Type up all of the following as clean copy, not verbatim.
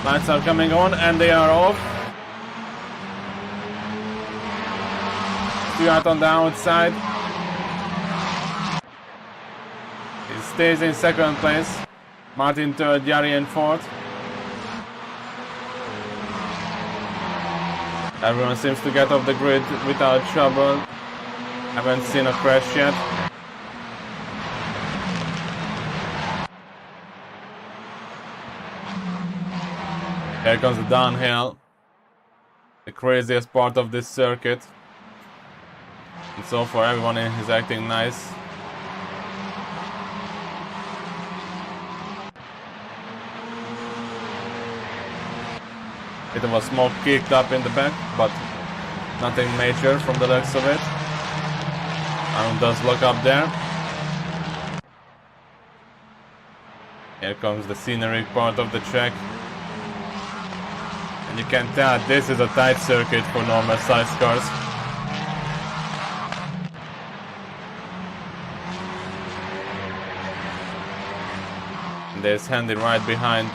Lights are coming on and they are off. Stewart on the outside. He stays in second place. Martin third, Jari in fourth. Everyone seems to get off the grid without trouble. Haven't seen a crash yet. Here comes the downhill. The craziest part of this circuit. And so far everyone is acting nice. Bit of a smoke kicked up in the back, but nothing major from the looks of it. Aaron does look up there. Here comes the scenery part of the track. And you can tell this is a tight circuit for normal size cars. And there's Handy right behind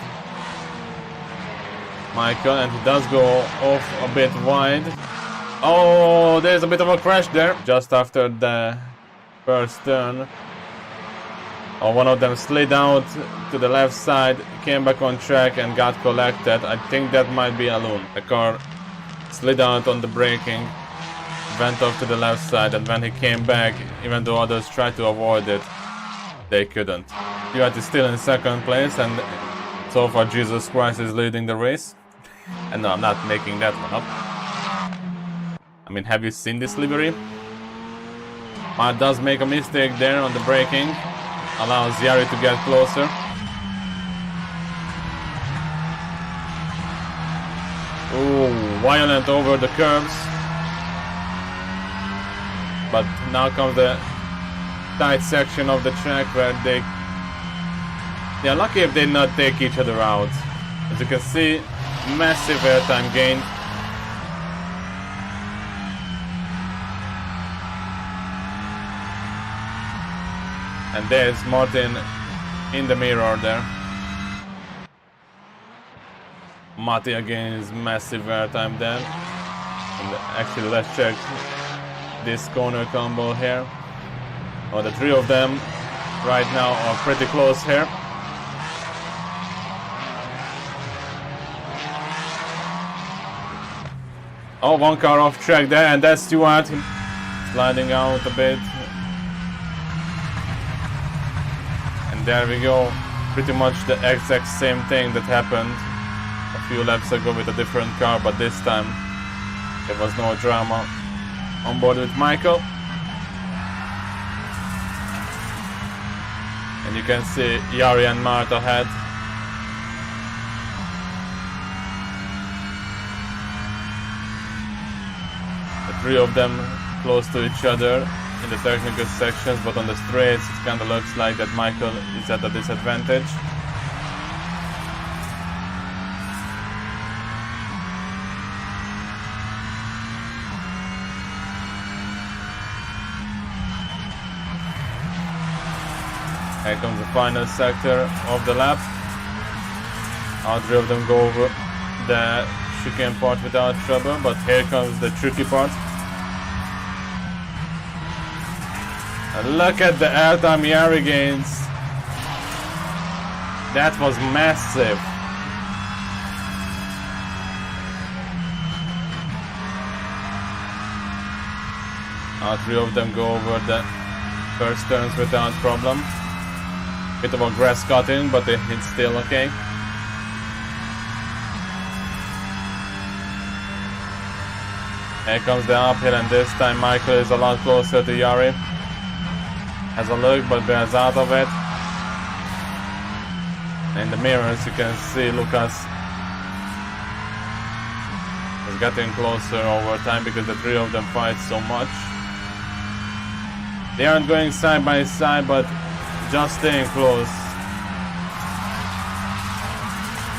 Michael, and he does go off a bit wide. Oh, there's a bit of a crash there just after the first turn. Oh, one of them slid out to the left side, came back on track and got collected. I think that might be Alun. The car slid out on the braking, went off to the left side, and when he came back, even though others tried to avoid it, they couldn't. Stewart is still in second place, and so far Jesus Christ is leading the race. And no, I'm not making that one up. I mean, have you seen this livery? Mart does make a mistake there on the braking. Allows Jari to get closer. Ooh, violent over the curbs. But now comes the tight section of the track where they're lucky if they not take each other out. As you can see, massive airtime gain. And there's Martin in the mirror there. Matti again is massive airtime there. And actually, let's check this corner combo here. Oh, the three of them right now are pretty close here. Oh, one car off track there, and that's Stewart sliding out a bit. And there we go. Pretty much the exact same thing that happened a few laps ago with a different car, but this time there was no drama on board with Michael. And you can see Jari and Mart ahead. Three of them close to each other in the technical sections, but on the straights it kind of looks like that Michael is at a disadvantage. Here comes the final sector of the lap. All three of them go over the chicane part without trouble, but here comes the tricky part. And look at the airtime Jari gains. That was massive. All three of them go over the first turns without problem. Bit of a grass cutting, but it's still okay. Here comes the uphill, and this time Michael is a lot closer to Jari. Has a look, but bears out of it. In the mirrors you can see Lucas is getting closer over time because the three of them fight so much. They aren't going side by side, but just staying close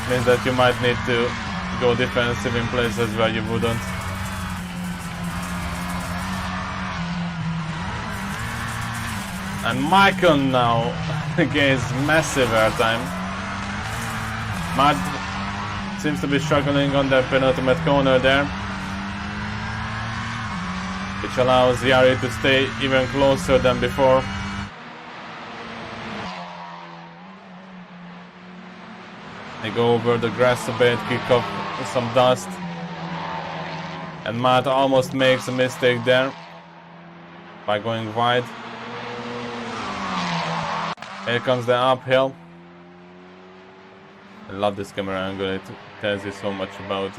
means that you might need to go defensive in places where you wouldn't. And Michael now gains massive airtime. Mart seems to be struggling on the penultimate corner there, which allows Jari to stay even closer than before. They go over the grass a bit, kick up some dust, and Matt almost makes a mistake there by going wide. Here comes the uphill. I love this camera angle, it tells you so much about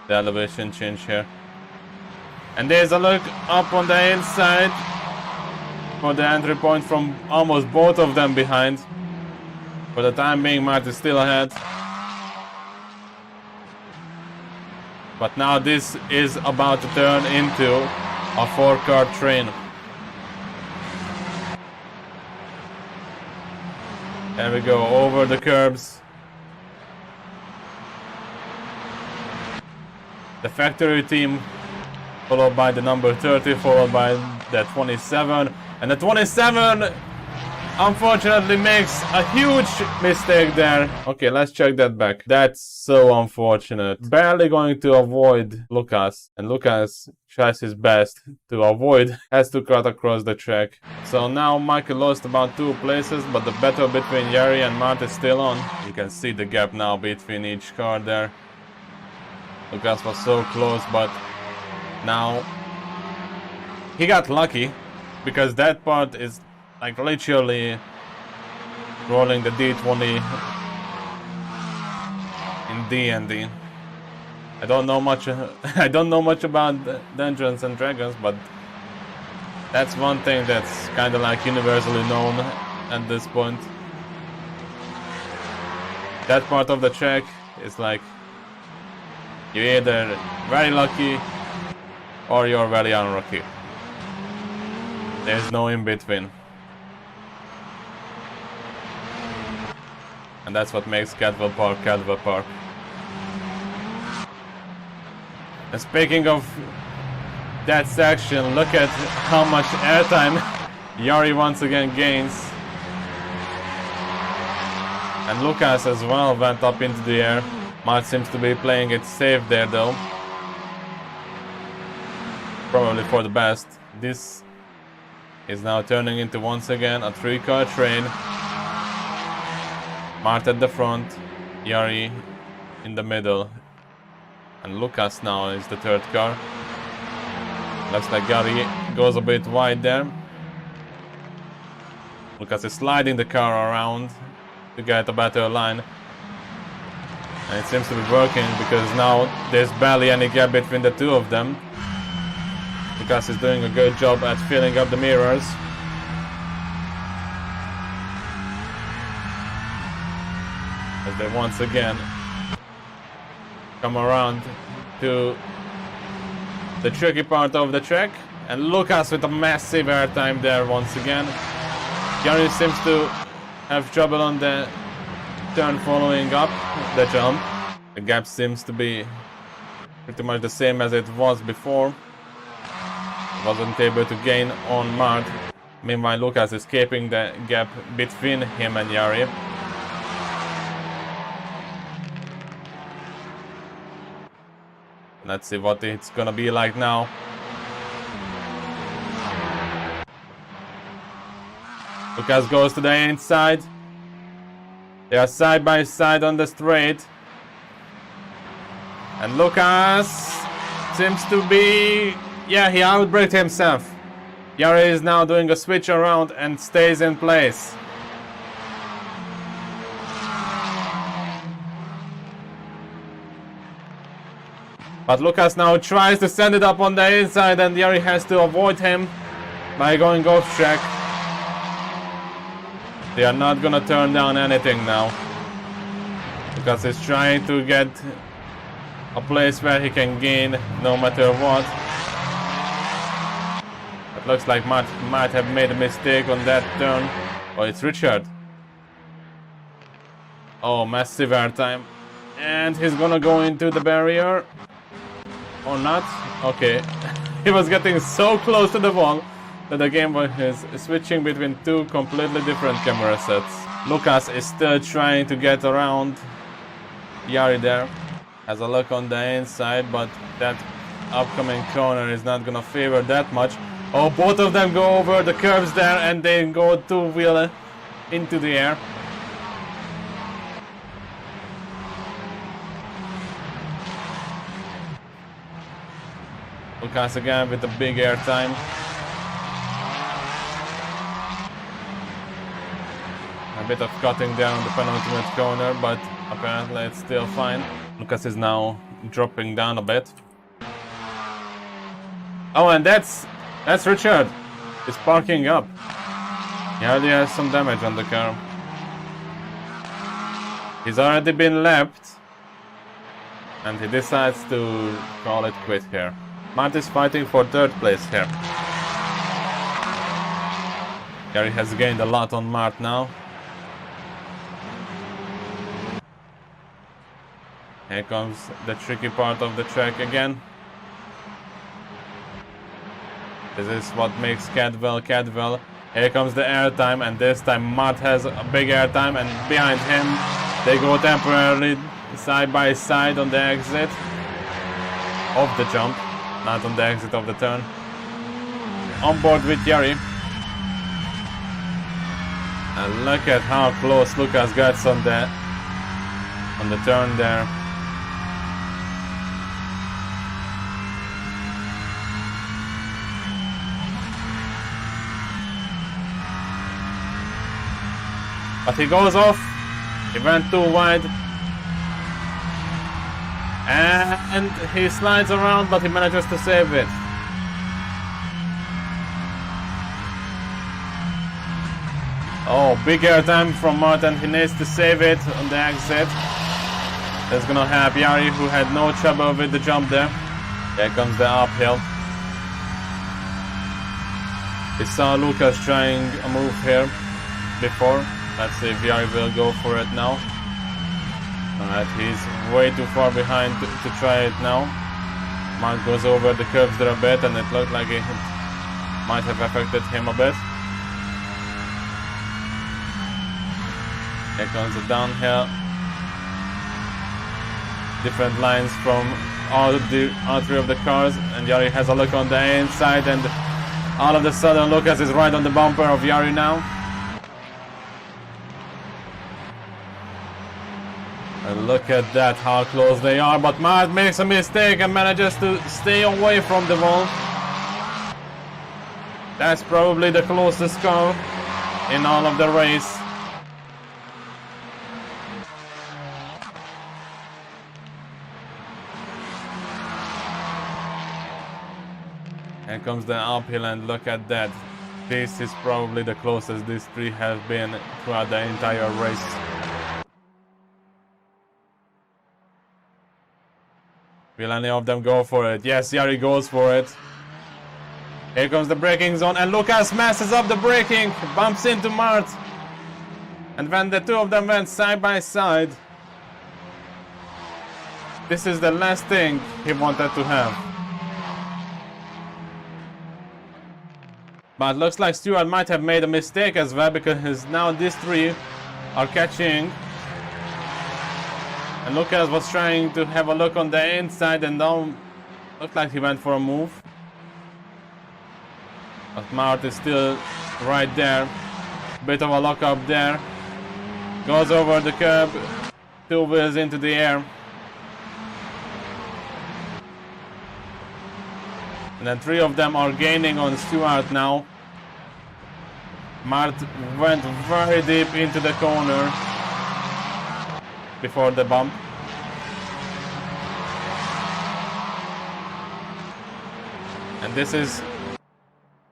the elevation change here. And there's a look up on the inside for the entry point from almost both of them behind. For the time being, Matt is still ahead. But now this is about to turn into a 4-car train. There we go, over the curbs. The factory team, followed by the number 30, followed by the 27. And the 27 unfortunately makes a huge mistake there. Okay, let's check that back. That's so unfortunate. Barely going to avoid Lucas. And Lucas tries his best to avoid, has to cut across the track. So now Michael lost about 2 places, but the battle between Jari and Mart is still on. You can see the gap now between each car there. Lucas was so close, but now he got lucky because that part is like literally rolling the D20 in D&D. I don't know much about Dungeons and Dragons, but that's one thing that's kind of like universally known at this point. That part of the track is like you're either very lucky or you're very unlucky. There's no in between. And that's what makes Cadwell Park Cadwell Park. And speaking of that section, look at how much airtime Jari once again gains. And Lucas as well went up into the air. Mart seems to be playing it safe there though. Probably for the best. This is now turning into once again a 3-car train. Mart at the front, Jari in the middle, and Lucas now is the 3rd car. Looks like Jari goes a bit wide there. Lucas is sliding the car around to get a better line. And it seems to be working because now there's barely any gap between the 2 of them. Lucas is doing a good job at filling up the mirrors. As they once again come around to the tricky part of the track. And Lucas with a massive airtime there once again. Jari seems to have trouble on the turn following up the jump. The gap seems to be pretty much the same as it was before. Wasn't able to gain on Mart. Meanwhile, Lucas is keeping the gap between him and Jari. Let's see what it's gonna be like now. Lucas goes to the inside. They are side by side on the straight. And Lucas seems to be... yeah, he outbraked himself. Jari is now doing a switch around and stays in place. But Lucas now tries to send it up on the inside and Jari has to avoid him by going off track. They are not gonna turn down anything now. Lucas is trying to get a place where he can gain no matter what. It looks like Matt might have made a mistake on that turn. Oh, it's Richard. Oh, massive airtime. And he's gonna go into the barrier. Or not? Okay. He was getting so close to the wall that the game was switching between 2 completely different camera sets. Lucas is still trying to get around Jari there. Has a look on the inside, but that upcoming corner is not gonna favor that much. Oh, both of them go over the curves there and they go two-wheel into the air. Lucas again with a big air time. A bit of cutting down the penultimate corner, but apparently it's still fine. Lucas is now dropping down a bit. Oh, and that's Richard. He's parking up. He already has some damage on the car. He's already been lapped, and he decides to call it quit here. Mart is fighting for third place here. Gary has gained a lot on Mart now. Here comes the tricky part of the track again. This is what makes Cadwell Cadwell. Here comes the airtime, and this time Mart has a big airtime, and behind him they go temporarily side by side on the exit of the jump, not on the exit of the turn. On board with Yari. And look at how close Lucas gets on the turn there. But he goes off. He went too wide. And he slides around, but he manages to save it. Oh, big air time from Martin. He needs to save it on the exit. That's gonna help Yari, who had no trouble with the jump there. There comes the uphill. We saw Lucas trying a move here before. Let's see if Yari will go for it now. Alright, he's way too far behind to try it now. Mark goes over the curves there a bit, and it looked like it might have affected him a bit. Here comes the downhill. Different lines from all three of the cars, and Yari has a look on the inside, and all of a sudden Lucas is right on the bumper of Yari now. And look at that, how close they are, but Mart makes a mistake and manages to stay away from the wall. That's probably the closest car in all of the race. Here comes the uphill, and look at that. This is probably the closest these three have been throughout the entire race. Will any of them go for it? Yes, Yari goes for it. Here comes the braking zone, and Lucas messes up the braking, bumps into Mart. And when the two of them went side by side, this is the last thing he wanted to have. But looks like Stewart might have made a mistake as well, because now these three are catching. And Lucas was trying to have a look on the inside, and now looked like he went for a move. But Mart is still right there. Bit of a lock up there. Goes over the curb. Two wheels into the air. And then three of them are gaining on Stewart now. Mart went very deep into the corner before the bump. And this is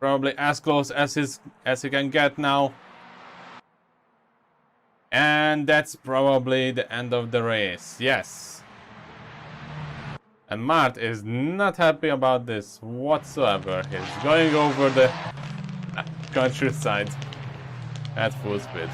probably as close as he can get now. And that's probably the end of the race. Yes. And Mart is not happy about this whatsoever. He's going over the countryside at full speed.